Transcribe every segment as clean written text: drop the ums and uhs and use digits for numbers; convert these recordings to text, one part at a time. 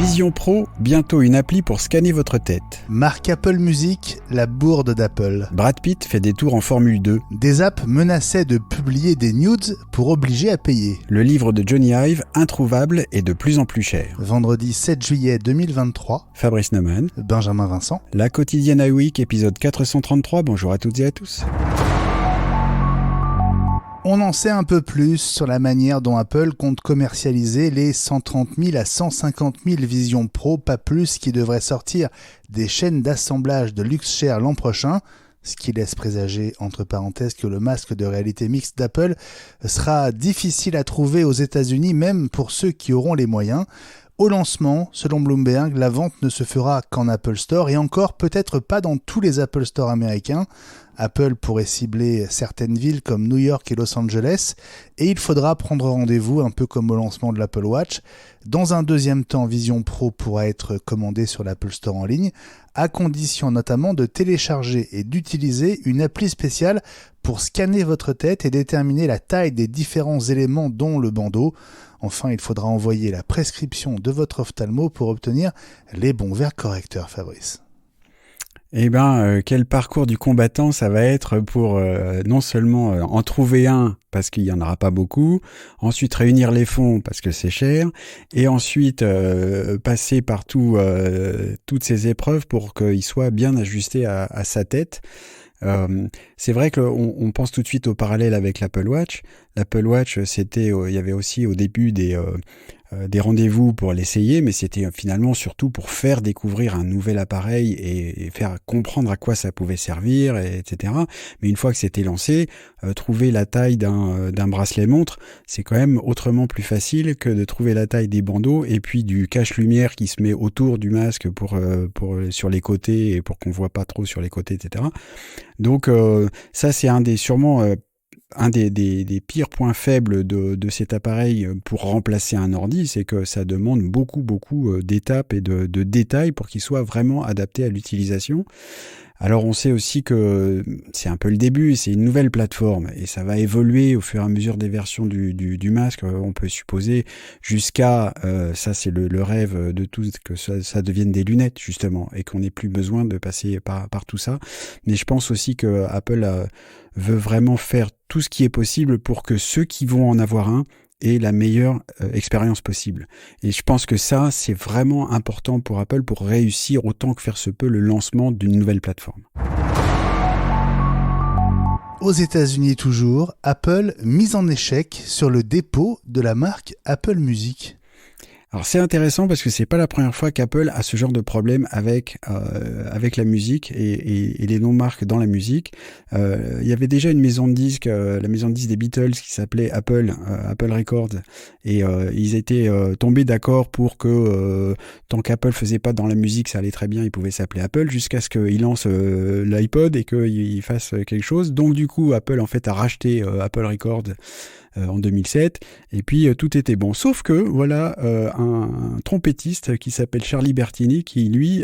Vision Pro, bientôt une appli pour scanner votre tête. Marque Apple Music, la bourde d'Apple. Brad Pitt fait des tours en Formule 2. Des apps menaçaient de publier des nudes pour obliger à payer. Le livre de Johnny Ive, introuvable et de plus en plus cher. Vendredi 7 juillet 2023. Fabrice Neumann. Benjamin Vincent. La quotidienne iWeek, épisode 433. Bonjour à toutes et à tous. On en sait un peu plus sur la manière dont Apple compte commercialiser les 130 000 à 150 000 Vision Pro, pas plus, qui devraient sortir des chaînes d'assemblage de Luxshare l'an prochain, ce qui laisse présager, entre parenthèses, que le masque de réalité mixte d'Apple sera difficile à trouver aux États-Unis, même pour ceux qui auront les moyens. Au lancement, selon Bloomberg, la vente ne se fera qu'en Apple Store et encore peut-être pas dans tous les Apple Store américains. Apple pourrait cibler certaines villes comme New York et Los Angeles et il faudra prendre rendez-vous un peu comme au lancement de l'Apple Watch. Dans un deuxième temps, Vision Pro pourra être commandée sur l'Apple Store en ligne à condition notamment de télécharger et d'utiliser une appli spéciale pour scanner votre tête et déterminer la taille des différents éléments dont le bandeau. Enfin, il faudra envoyer la prescription de votre ophtalmo pour obtenir les bons verres correcteurs, Fabrice. Eh ben, quel parcours du combattant ça va être pour non seulement en trouver un, parce qu'il n'y en aura pas beaucoup, ensuite réunir les fonds, parce que c'est cher, et ensuite passer par toutes ces épreuves pour qu'il soit bien ajusté à sa tête. C'est vrai qu'on pense tout de suite au parallèle avec l'Apple Watch. L'Apple Watch, il y avait aussi au début des rendez-vous pour l'essayer, mais c'était finalement surtout pour faire découvrir un nouvel appareil et faire comprendre à quoi ça pouvait servir, etc. Mais une fois que c'était lancé, trouver la taille d'un bracelet-montre, c'est quand même autrement plus facile que de trouver la taille des bandeaux et puis du cache-lumière qui se met autour du masque pour sur les côtés et pour qu'on voit pas trop sur les côtés, etc. Donc ça, c'est sûrement un des pires points faibles de cet appareil pour remplacer un ordi, c'est que ça demande beaucoup d'étapes et de détails pour qu'il soit vraiment adapté à l'utilisation. Alors on sait aussi que c'est un peu le début, c'est une nouvelle plateforme et ça va évoluer au fur et à mesure des versions du masque. On peut supposer jusqu'à, ça c'est le rêve de tous, que ça devienne des lunettes justement et qu'on n'ait plus besoin de passer par tout ça. Mais je pense aussi que Apple veut vraiment faire tout ce qui est possible pour que ceux qui vont en avoir un aient la meilleure expérience possible. Et je pense que ça, c'est vraiment important pour Apple pour réussir autant que faire se peut le lancement d'une nouvelle plateforme. Aux États-Unis toujours, Apple mise en échec sur le dépôt de la marque Apple Music. Alors c'est intéressant parce que c'est pas la première fois qu'Apple a ce genre de problème avec la musique et les non-marques dans la musique. Il y avait déjà une maison de disques, la maison de disques des Beatles qui s'appelait Apple Records et ils étaient tombés d'accord pour que tant qu'Apple faisait pas dans la musique, ça allait très bien, ils pouvaient s'appeler Apple jusqu'à ce qu'ils lancent l'iPod et qu'ils fassent quelque chose. Donc du coup, Apple en fait a racheté Apple Records en 2007 et puis tout était bon, sauf que voilà un trompettiste qui s'appelle Charlie Bertini qui lui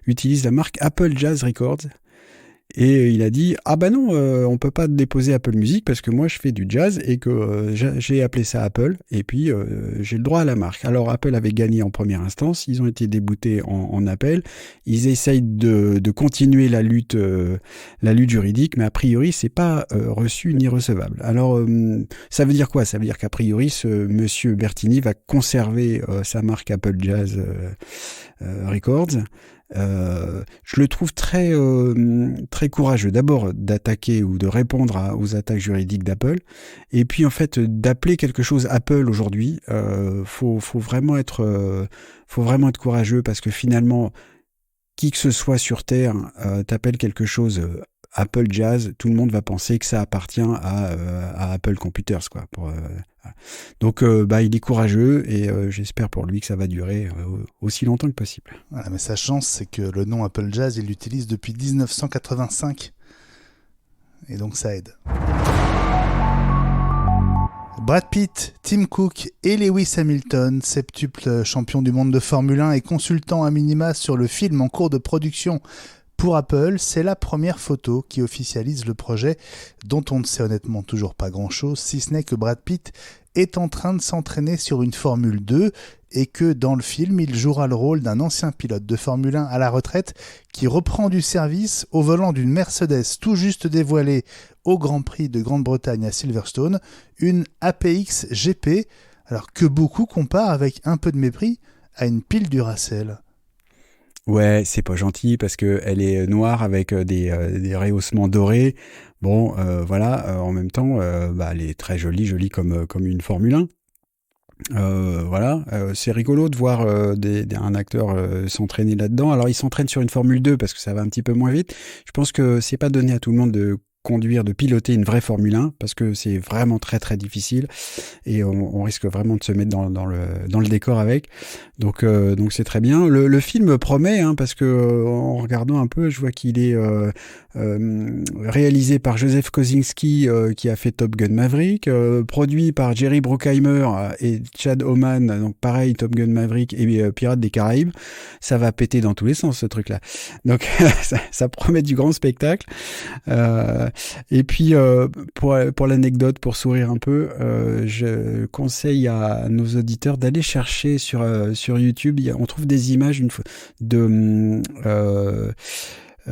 utilise la marque Apple Jazz Records et il a dit ah bah non, on peut pas déposer Apple Music parce que moi je fais du jazz et que j'ai appelé ça Apple et puis j'ai le droit à la marque. Alors Apple avait gagné en première instance, ils ont été déboutés en appel, ils essayent de continuer la lutte juridique, mais a priori c'est pas reçu ni recevable. Alors ça veut dire quoi? Ça veut dire qu'a priori ce monsieur Bertini va conserver sa marque Apple Jazz Records. Je le trouve très courageux d'abord d'attaquer ou de répondre aux attaques juridiques d'Apple et puis en fait d'appeler quelque chose Apple aujourd'hui. Faut vraiment être courageux parce que finalement qui que ce soit sur Terre t'appelle quelque chose Apple Jazz, tout le monde va penser que ça appartient à Apple Computers quoi. Donc il est courageux et j'espère pour lui que ça va durer aussi longtemps que possible. Voilà, mais sa chance, c'est que le nom Apple Jazz, il l'utilise depuis 1985. Et donc ça aide. Brad Pitt, Tim Cook et Lewis Hamilton, septuple champion du monde de Formule 1 et consultant à minima sur le film en cours de production pour Apple, c'est la première photo qui officialise le projet dont on ne sait honnêtement toujours pas grand-chose, si ce n'est que Brad Pitt est en train de s'entraîner sur une Formule 2 et que dans le film, il jouera le rôle d'un ancien pilote de Formule 1 à la retraite qui reprend du service au volant d'une Mercedes tout juste dévoilée au Grand Prix de Grande-Bretagne à Silverstone, une APX GP, alors que beaucoup comparent avec un peu de mépris à une pile Duracell. Ouais, c'est pas gentil parce que elle est noire avec des rehaussements dorés. Bon, voilà. En même temps, elle est très jolie comme une Formule 1. Voilà, c'est rigolo de voir un acteur s'entraîner là-dedans. Alors, il s'entraîne sur une Formule 2 parce que ça va un petit peu moins vite. Je pense que c'est pas donné à tout le monde de conduire, de piloter une vraie Formule 1 parce que c'est vraiment très très difficile et on risque vraiment de se mettre dans le décor avec. Donc c'est très bien. Le film promet parce que en regardant un peu, je vois qu'il est réalisé par Joseph Kosinski qui a fait Top Gun Maverick, produit par Jerry Bruckheimer et Chad Oman, donc pareil Top Gun Maverick et Pirates des Caraïbes. Ça va péter dans tous les sens ce truc-là. Donc ça promet du grand spectacle. Et puis pour l'anecdote, pour sourire un peu, je conseille à nos auditeurs d'aller chercher sur YouTube. On trouve des images de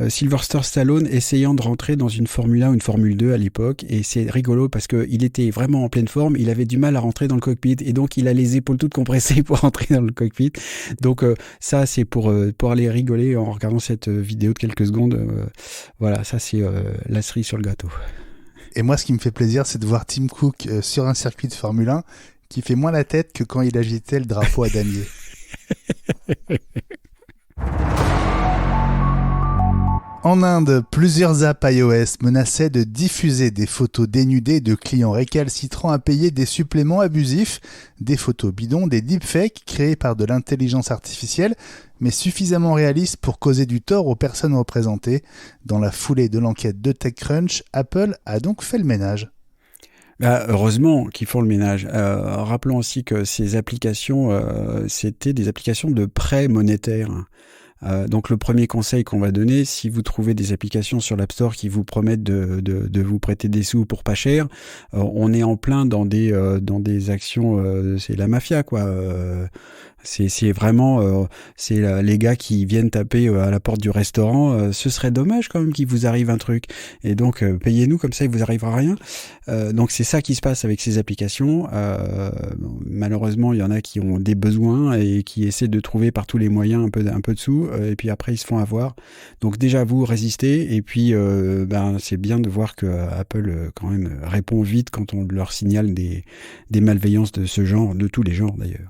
Sylvester Stallone essayant de rentrer dans une Formule 1 ou une Formule 2 à l'époque, et c'est rigolo parce qu'il était vraiment en pleine forme, il avait du mal à rentrer dans le cockpit et donc il a les épaules toutes compressées pour rentrer dans le cockpit. Donc ça c'est pour aller rigoler en regardant cette vidéo de quelques secondes. Voilà, ça c'est la cerise sur le gâteau. Et moi ce qui me fait plaisir c'est de voir Tim Cook sur un circuit de Formule 1 qui fait moins la tête que quand il agitait le drapeau à damier. En Inde, plusieurs apps iOS menaçaient de diffuser des photos dénudées de clients récalcitrants à payer des suppléments abusifs, des photos bidons, des deepfakes créés par de l'intelligence artificielle, mais suffisamment réalistes pour causer du tort aux personnes représentées. Dans la foulée de l'enquête de TechCrunch, Apple a donc fait le ménage. Heureusement qu'ils font le ménage. Rappelons aussi que ces applications, c'était des applications de prêt monétaire. Donc le premier conseil qu'on va donner, si vous trouvez des applications sur l'App Store qui vous promettent de vous prêter des sous pour pas cher, on est en plein dans des actions, c'est la mafia quoi. C'est vraiment c'est les gars qui viennent taper à la porte du restaurant. Ce serait dommage quand même qu'il vous arrive un truc. Et donc payez-nous comme ça, il vous arrivera rien. Donc c'est ça qui se passe avec ces applications. Malheureusement, il y en a qui ont des besoins et qui essaient de trouver par tous les moyens un peu de sous. Et puis après ils se font avoir. Donc déjà vous résistez. Et puis c'est bien de voir que Apple quand même répond vite quand on leur signale des malveillances de ce genre, de tous les genres d'ailleurs.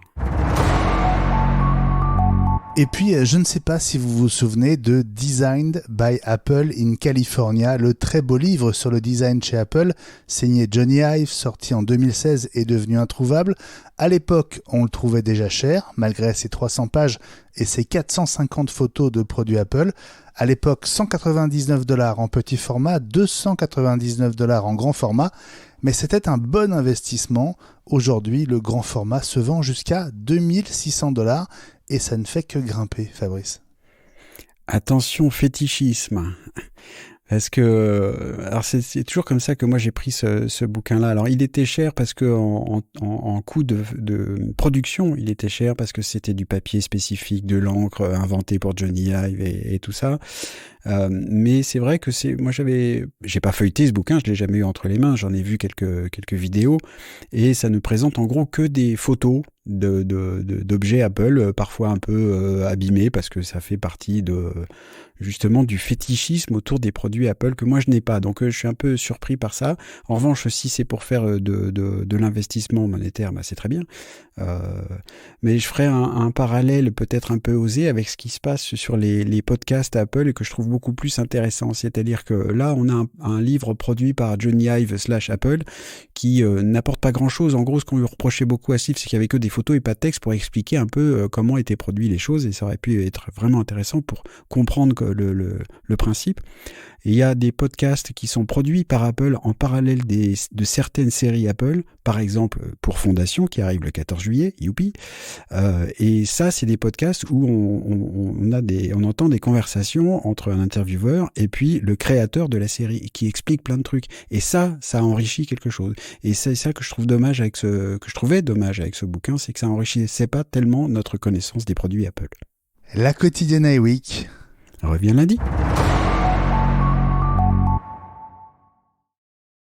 Et puis, je ne sais pas si vous vous souvenez de Designed by Apple in California, le très beau livre sur le design chez Apple, signé Johnny Ive, sorti en 2016 et devenu introuvable. À l'époque, on le trouvait déjà cher, malgré ses 300 pages et ses 450 photos de produits Apple. À l'époque, $199 en petit format, $299 en grand format. Mais c'était un bon investissement. Aujourd'hui, le grand format se vend jusqu'à $2600 et ça ne fait que grimper, Fabrice. Attention, fétichisme. Parce que, alors c'est toujours comme ça que moi j'ai pris ce bouquin-là. Alors il était cher parce que en coût de production, il était cher parce que c'était du papier spécifique, de l'encre inventée pour Johnny Ive et tout ça. Mais c'est vrai que moi j'ai pas feuilleté ce bouquin, je l'ai jamais eu entre les mains, j'en ai vu quelques vidéos et ça ne présente en gros que des photos d'objets Apple, parfois un peu abîmés parce que ça fait partie justement du fétichisme autour des produits Apple que moi je n'ai pas. Donc je suis un peu surpris par ça. En revanche, si c'est pour faire de l'investissement monétaire, c'est très bien. Mais je ferai un parallèle peut-être un peu osé avec ce qui se passe sur les podcasts Apple et que je trouve beaucoup plus intéressant. C'est-à-dire que là, on a un livre produit par Johnny Ive / Apple qui n'apporte pas grand-chose. En gros, ce qu'on lui reprochait beaucoup à Steve, c'est qu'il n'y avait que des photos et pas de texte pour expliquer un peu comment étaient produits les choses et ça aurait pu être vraiment intéressant pour comprendre le principe. Et il y a des podcasts qui sont produits par Apple en parallèle de certaines séries Apple, par exemple pour Fondation qui arrive le 14 juillet, youpi. Et ça, c'est des podcasts où on entend des conversations entre un intervieweur, et puis le créateur de la série, qui explique plein de trucs. Et ça enrichit quelque chose. Et c'est ça que je trouvais dommage avec ce bouquin, c'est que ça enrichissait pas tellement notre connaissance des produits Apple. La quotidienne iWeek Reviens lundi.